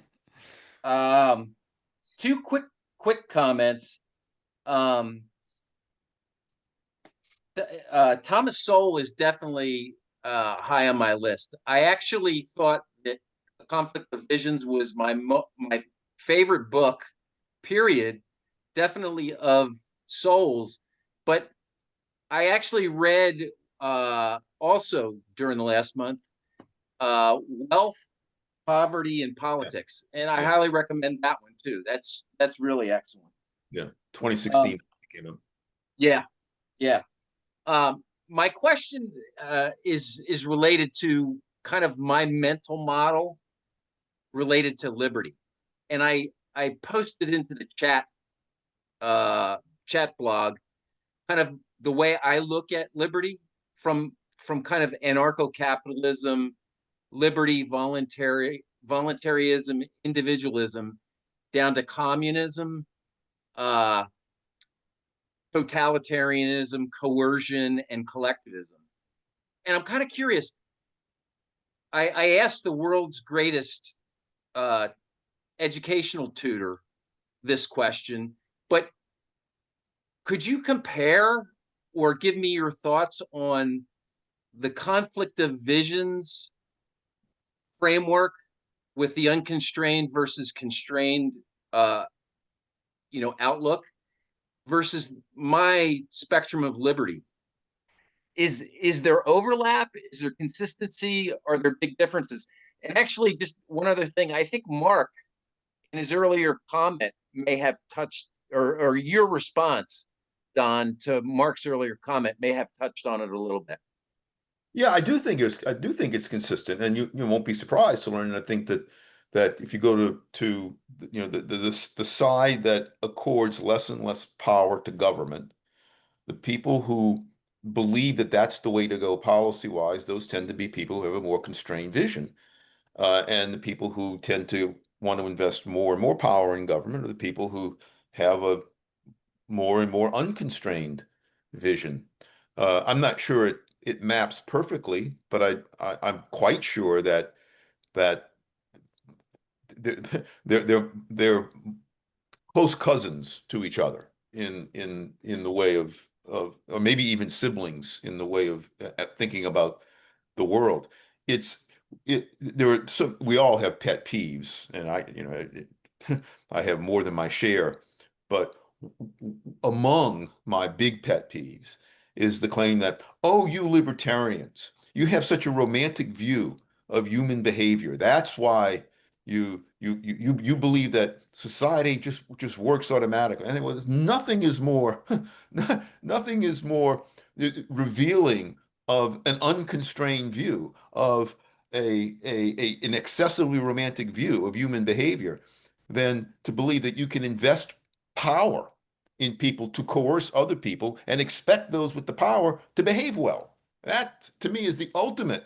Two quick comments. Thomas Sowell is definitely high on my list. I actually thought that Conflict of Visions was my favorite book, period, definitely of Sowell's. But I actually read also during the last month Wealth, Poverty, and Politics, and I highly recommend that one too. That's really excellent. Yeah, 2016 came out. Yeah. My question is related to kind of my mental model related to liberty, and I posted into the chat blog kind of the way I look at liberty from kind of anarcho-capitalism, liberty, voluntarism, individualism, down to communism, totalitarianism, coercion, and collectivism. And I'm kind of curious. I asked the world's greatest educational tutor this question, but could you compare or give me your thoughts on the conflict of visions framework with the unconstrained versus constrained outlook versus my spectrum of liberty? is there overlap? Is there consistency? Are there big differences? And actually, just one other thing, I think Mark, in his earlier comment, may have touched, or your response, Don, to Mark's earlier comment may have touched on it a little bit. Yeah, I do think it's consistent, and you won't be surprised to learn. I think that if you go to the side that accords less and less power to government, the people who believe that that's the way to go policy-wise, those tend to be people who have a more constrained vision. And the people who tend to want to invest more and more power in government are the people who have a more and more unconstrained vision. I'm not sure it maps perfectly, but I'm quite sure that they're close cousins to each other in the way of or maybe even siblings in the way of thinking about the world. There are some, we all have pet peeves, and I have more than my share, but among my big pet peeves is the claim that, oh, you libertarians, you have such a romantic view of human behavior. That's why you believe that society just works automatically. And well, nothing is more nothing is more revealing of an unconstrained view of an excessively romantic view of human behavior than to believe that you can invest power in people to coerce other people and expect those with the power to behave well. That, to me, is the ultimate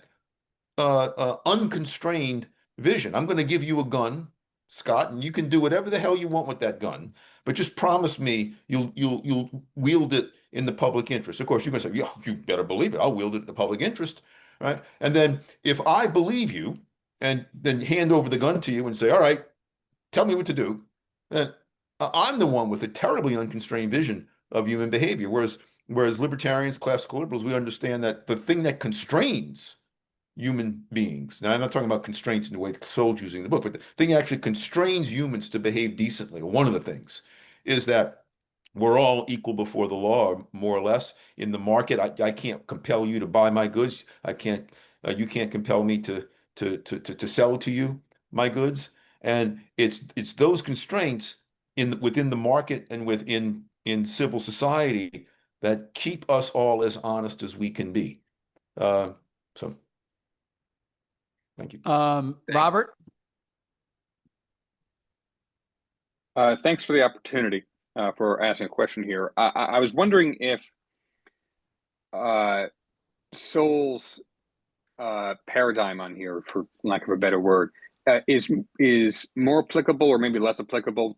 unconstrained vision. I'm going to give you a gun, Scott, and you can do whatever the hell you want with that gun, but just promise me you'll wield it in the public interest. Of course, you're going to say, yeah, you better believe it. I'll wield it in the public interest, right? And then if I believe you and then hand over the gun to you and say, all right, tell me what to do, then I'm the one with a terribly unconstrained vision of human behavior. Whereas libertarians, classical liberals, we understand that the thing that constrains human beings. Now, I'm not talking about constraints in the way Sowell's using the book, but the thing that actually constrains humans to behave decently, or one of the things, is that we're all equal before the law, more or less. In the market, I can't compel you to buy my goods. I can't. You can't compel me to sell to you my goods. And it's those constraints within the market and in civil society that keep us all as honest as we can be. So. Thank you. Robert? Thanks for the opportunity for asking a question here. I was wondering if Sowell's paradigm on here, for lack of a better word, is more applicable or maybe less applicable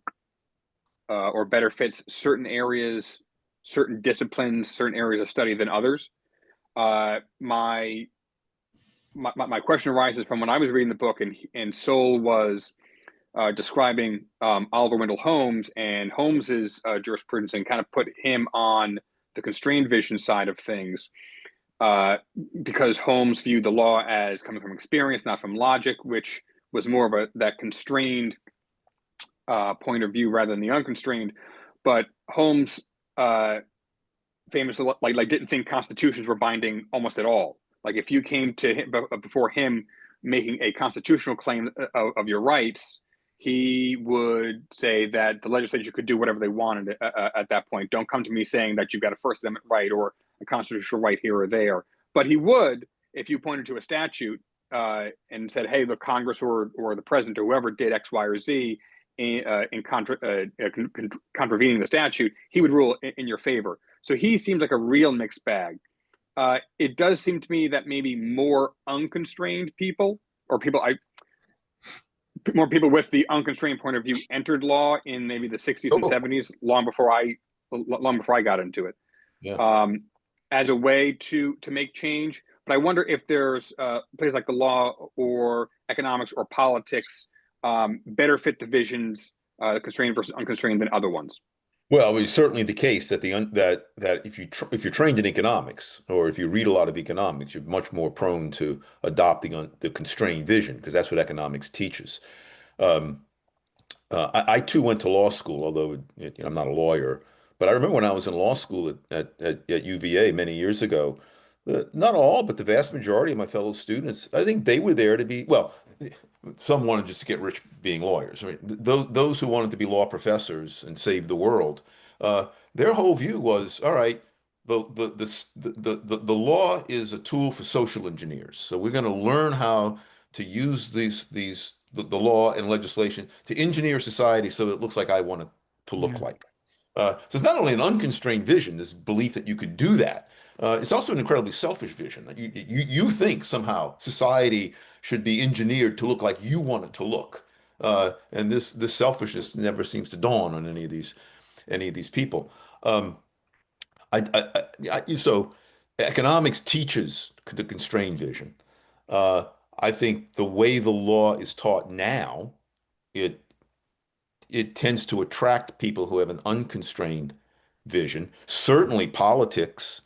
or better fits certain areas, certain disciplines, certain areas of study than others. My question arises from when I was reading the book and Sowell was describing Oliver Wendell Holmes and Holmes's jurisprudence and kind of put him on the constrained vision side of things because Holmes viewed the law as coming from experience, not from logic, which was more of that constrained point of view rather than the unconstrained. But Holmes famously didn't think constitutions were binding almost at all. Like if you came to him before him making a constitutional claim of your rights, he would say that the legislature could do whatever they wanted at that point. Don't come to me saying that you've got a First Amendment right or a constitutional right here or there. But he would, if you pointed to a statute and said, hey, the Congress or the president or whoever did X, Y, or Z in contravening the statute, he would rule in your favor. So he seems like a real mixed bag. It does seem to me that maybe more unconstrained people or more people with the unconstrained point of view entered law in maybe the 60s and 70s, long before I got into it, as a way to make change. But I wonder if there's places like the law or economics or politics better fit the visions, constrained versus unconstrained, than other ones. Well, it's certainly the case that that if you're trained in economics or if you read a lot of economics, you're much more prone to adopting the constrained vision because that's what economics teaches. I too went to law school, although I'm not a lawyer. But I remember when I was in law school at UVA many years ago, Not all, but the vast majority of my fellow students, I think they were there to be, well, some wanted just to get rich being lawyers. I mean, those who wanted to be law professors and save the world, their whole view was, all right, the law is a tool for social engineers. So we're going to learn how to use the law and legislation to engineer society so that it looks like I want it to look Yeah. like. So it's not only an unconstrained vision, this belief that you could do that. It's also an incredibly selfish vision. You think somehow society should be engineered to look like you want it to look, and this selfishness never seems to dawn on any of these people. Um, so economics teaches the constrained vision. Uh, I think the way the law is taught now, it it tends to attract people who have an unconstrained vision. Certainly, politics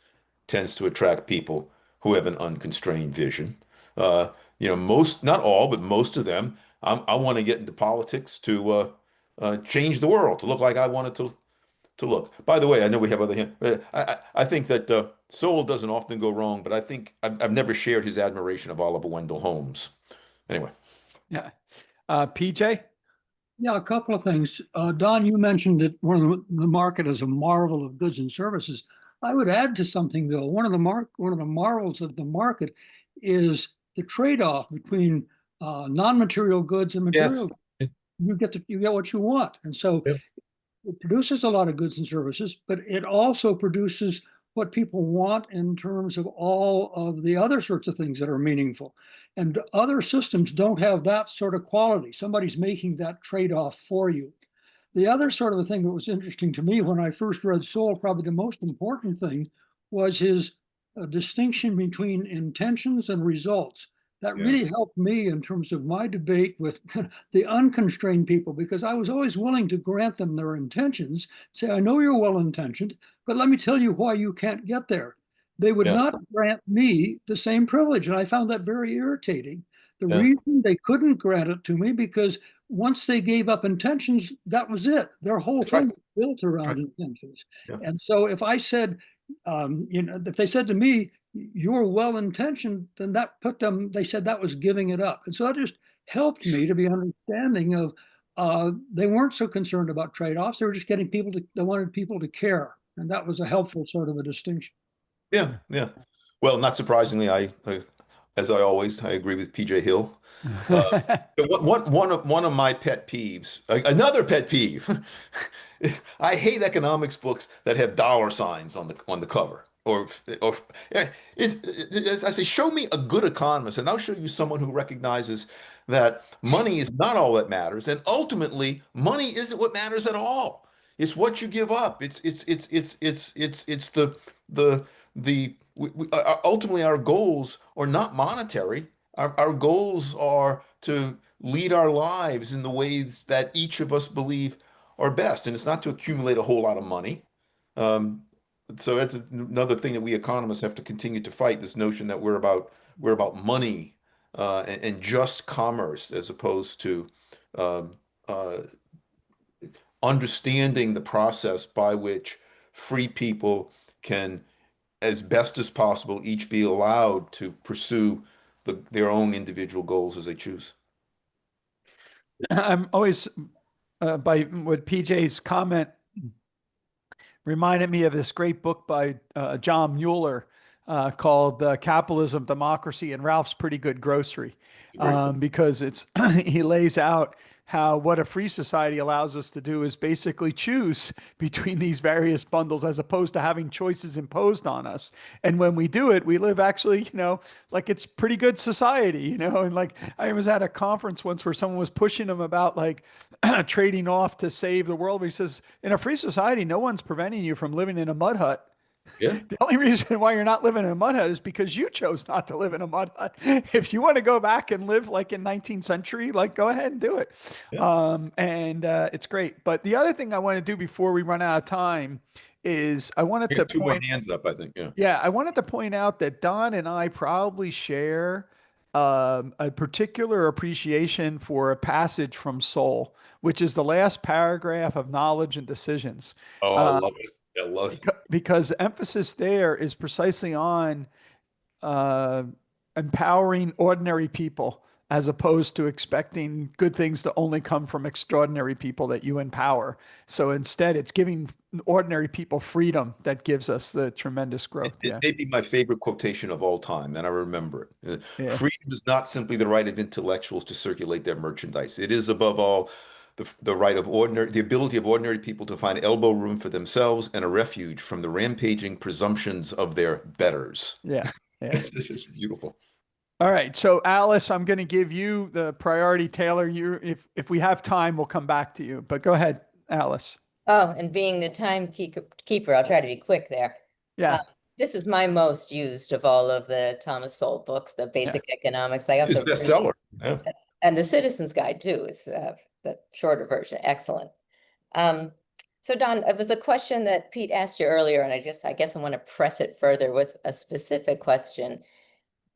tends to attract people who have an unconstrained vision. Most, not all, but most of them, I want to get into politics to change the world, to look like I want it to look. By the way, I know we have other hands. I think that Sowell doesn't often go wrong, but I think I've never shared his admiration of Oliver Wendell Holmes. Anyway. Yeah. PJ? Yeah, a couple of things. Don, you mentioned that the market is a marvel of goods and services. I would add to something though. One of the marvels of the market is the trade-off between non-material goods and material goods. You get what you want, and so it produces a lot of goods and services, but it also produces what people want in terms of all of the other sorts of things that are meaningful. And other systems don't have that sort of quality. Somebody's making that trade-off for you. The other sort of a thing that was interesting to me when I first read Sowell, probably the most important thing, was his distinction between intentions and results. That really helped me in terms of my debate with the unconstrained people, because I was always willing to grant them their intentions, say, I know you're well-intentioned, but let me tell you why you can't get there. They would not grant me the same privilege, and I found that very irritating. The reason they couldn't grant it to me, because once they gave up intentions, that was it. Their whole thing was built around intentions. And so if I said, if they said to me, you're well-intentioned, then that put them, they said that was giving it up. And so that just helped me to be understanding of, they weren't so concerned about trade-offs. They were just getting people they wanted people to care. And that was a helpful sort of a distinction. Yeah. Well, not surprisingly, as I always, I agree with PJ Hill. One of my pet peeves, another pet peeve. I hate economics books that have dollar signs on the cover. Or I say, show me a good economist, and I'll show you someone who recognizes that money is not all that matters, and ultimately, money isn't what matters at all. It's what you give up. Ultimately, our goals are not monetary. Our goals are to lead our lives in the ways that each of us believe are best, and it's not to accumulate a whole lot of money. So that's another thing that we economists have to continue to fight, this notion that we're about money and just commerce, as opposed to understanding the process by which free people can, as best as possible, each be allowed to pursue their own individual goals as they choose. I'm always, by what PJ's comment reminded me of this great book by John Mueller called Capitalism, Democracy, and Ralph's Pretty Good Grocery, because he lays out how what a free society allows us to do is basically choose between these various bundles as opposed to having choices imposed on us. And when we do it, we live actually, like it's pretty good society, and like I was at a conference once where someone was pushing him about like trading off to save the world. He says, in a free society, no one's preventing you from living in a mud hut. Yeah. The only reason why you're not living in a mud hut is because you chose not to live in a mud hut. If you want to go back and live like in 19th century, like go ahead and do it. Yeah. It's great. But the other thing I want to do before we run out of time is I wanted to two more hands up, I think. Yeah, I wanted to point out that Don and I probably share a particular appreciation for a passage from Sowell, which is the last paragraph of Knowledge and Decisions. Oh, I love it. I love it. Because emphasis there is precisely on uh, empowering ordinary people as opposed to expecting good things to only come from extraordinary people that you empower. So instead, it's giving ordinary people freedom that gives us the tremendous growth. It Yeah. may be my favorite quotation of all time, and I remember it. Yeah. Freedom is not simply the right of intellectuals to circulate their merchandise. It is above all the right of the ability of ordinary people to find elbow room for themselves and a refuge from the rampaging presumptions of their betters. Yeah. Yeah. This is beautiful. All right. So Alice, I'm going to give you the priority. Taylor, if we have time, we'll come back to you. But go ahead, Alice. Oh, and being the timekeeper, I'll try to be quick there. Yeah. This is my most used of all of the Thomas Sowell books, the Basic Economics. I also It's a bestseller. Yeah. and the Citizen's Guide too is the shorter version. Excellent. So Don, it was a question that Pete asked you earlier, and I guess I want to press it further with a specific question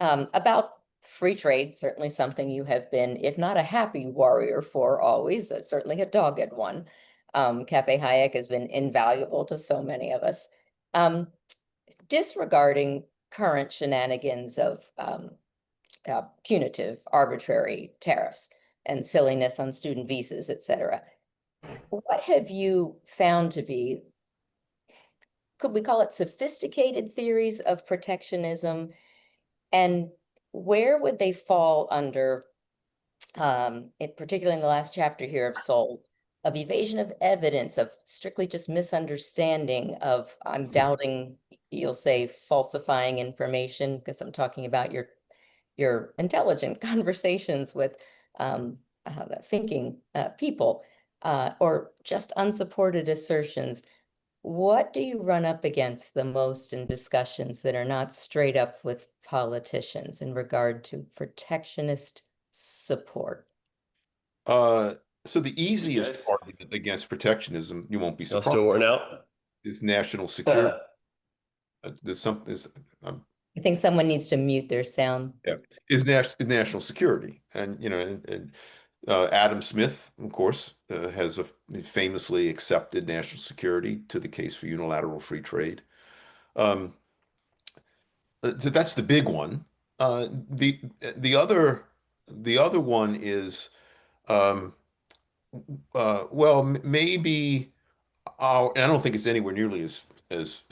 about free trade. Certainly something you have been, if not a happy warrior for always, certainly a dogged one. Cafe Hayek has been invaluable to so many of us. Disregarding current shenanigans of punitive, arbitrary tariffs and silliness on student visas, et cetera, what have you found to be, could we call it sophisticated theories of protectionism? And where would they fall under, particularly in the last chapter here of Sowell, of evasion of evidence, of strictly just misunderstanding, of I'm doubting, you'll say falsifying information, because I'm talking about your intelligent conversations with thinking people, or just unsupported assertions. What do you run up against the most in discussions that are not straight up with politicians in regard to protectionist support? So the easiest argument against protectionism, you won't be Y'all surprised, still worn out? is national security. There's something. I think someone needs to mute their sound. Yeah, is national security, and Adam Smith, of course, has famously accepted national security to the case for unilateral free trade. That's the big one. The other one is, well, maybe and I don't think it's anywhere nearly as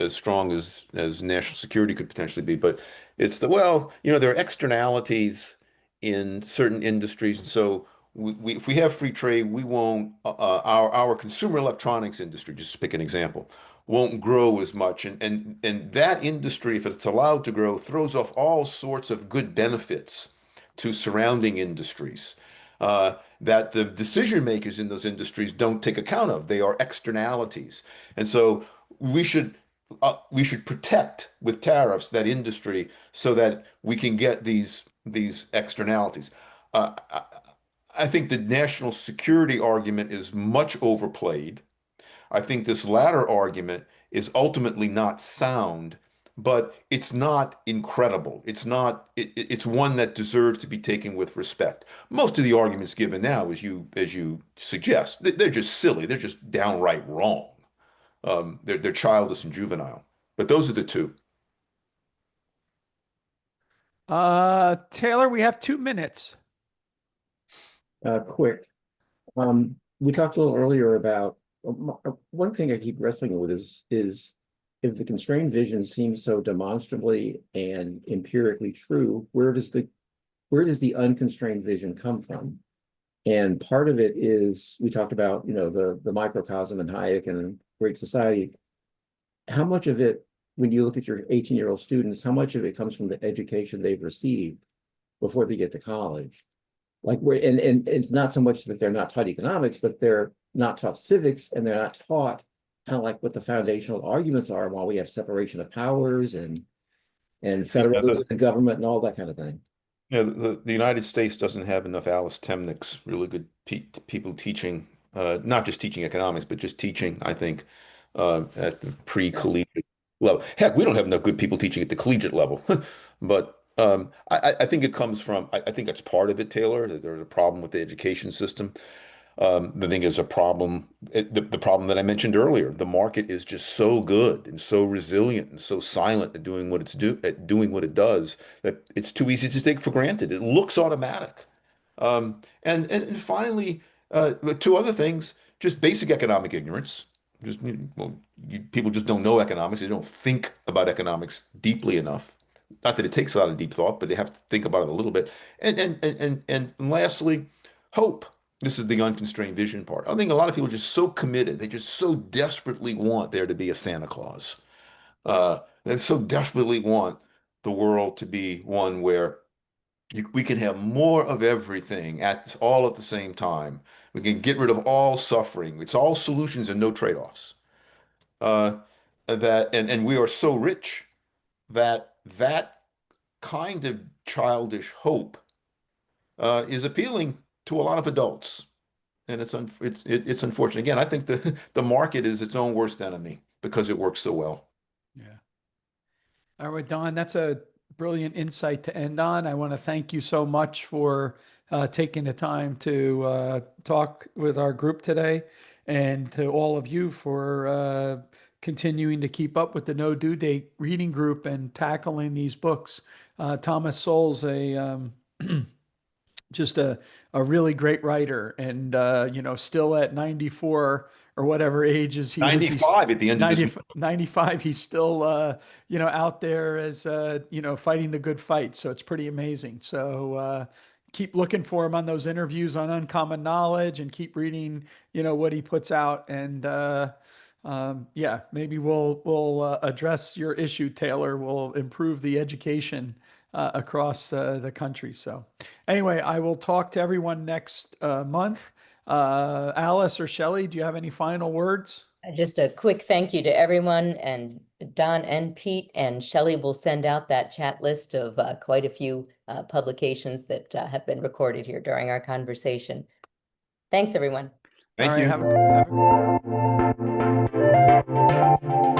strong as national security could potentially be, but it's there are externalities in certain industries, and so if we have free trade, we won't our consumer electronics industry, just to pick an example, won't grow as much, and that industry, if it's allowed to grow, throws off all sorts of good benefits to surrounding industries that the decision makers in those industries don't take account of. They are externalities, and so we should protect with tariffs that industry so that we can get these externalities. I think the national security argument is much overplayed. I think this latter argument is ultimately not sound, but it's not incredible. It's one that deserves to be taken with respect. Most of the arguments given now, as you suggest, they're just silly. They're just downright wrong. They're childish and juvenile. But those are the two. Taylor, we have 2 minutes. Quick. We talked a little earlier about one thing I keep wrestling with is if the constrained vision seems so demonstrably and empirically true, where does the unconstrained vision come from? And part of it is, we talked about, the microcosm and Hayek and Great Society. How much of it, when you look at your 18-year-old students, how much of it comes from the education they've received before they get to college? And it's not so much that they're not taught economics, but they're not taught civics, and they're not taught kind of like what the foundational arguments are while we have separation of powers and federalism and government and all that kind of thing. Yeah, the United States doesn't have enough Alice Temniks, really good people teaching, not just teaching economics, but just teaching, I think, at the pre-collegiate level. Heck, we don't have enough good people teaching at the collegiate level. But I think it comes from, I think that's part of it, Taylor, that there's a problem with the education system. I think is a problem. The problem that I mentioned earlier, the market is just so good and so resilient and so silent at doing what at doing what it does that it's too easy to take for granted. It looks automatic. And finally, two other things, just basic economic ignorance. Just people just don't know economics. They don't think about economics deeply enough. Not that it takes a lot of deep thought, but they have to think about it a little bit. And lastly, hope. This is the unconstrained vision part. I think a lot of people are just so committed. They just so desperately want there to be a Santa Claus. They so desperately want the world to be one where we can have more of everything all at the same time. We can get rid of all suffering. It's all solutions and no trade-offs. And we are so rich that that kind of childish hope is appealing to a lot of adults, and it's unfortunate. Again, I think the market is its own worst enemy because it works so well. Yeah. All right, Don, that's a brilliant insight to end on. I want to thank you so much for taking the time to talk with our group today, and to all of you for continuing to keep up with the No Due Date reading group and tackling these books. Thomas Sowell's just a really great writer, and still at 94 or whatever age is he 95 at the end of this 95, he's still out there as fighting the good fight. So it's pretty amazing. So keep looking for him on those interviews on Uncommon Knowledge, and keep reading what he puts out. And maybe we'll address your issue, Taylor. We'll improve the education across the country. So anyway, I will talk to everyone next month. Alice or Shelley, do you have any final words? Just a quick thank you to everyone, and Don and Pete and Shelley will send out that chat list of quite a few publications that have been recorded here during our conversation. Thanks, everyone. Thank All right, you. have a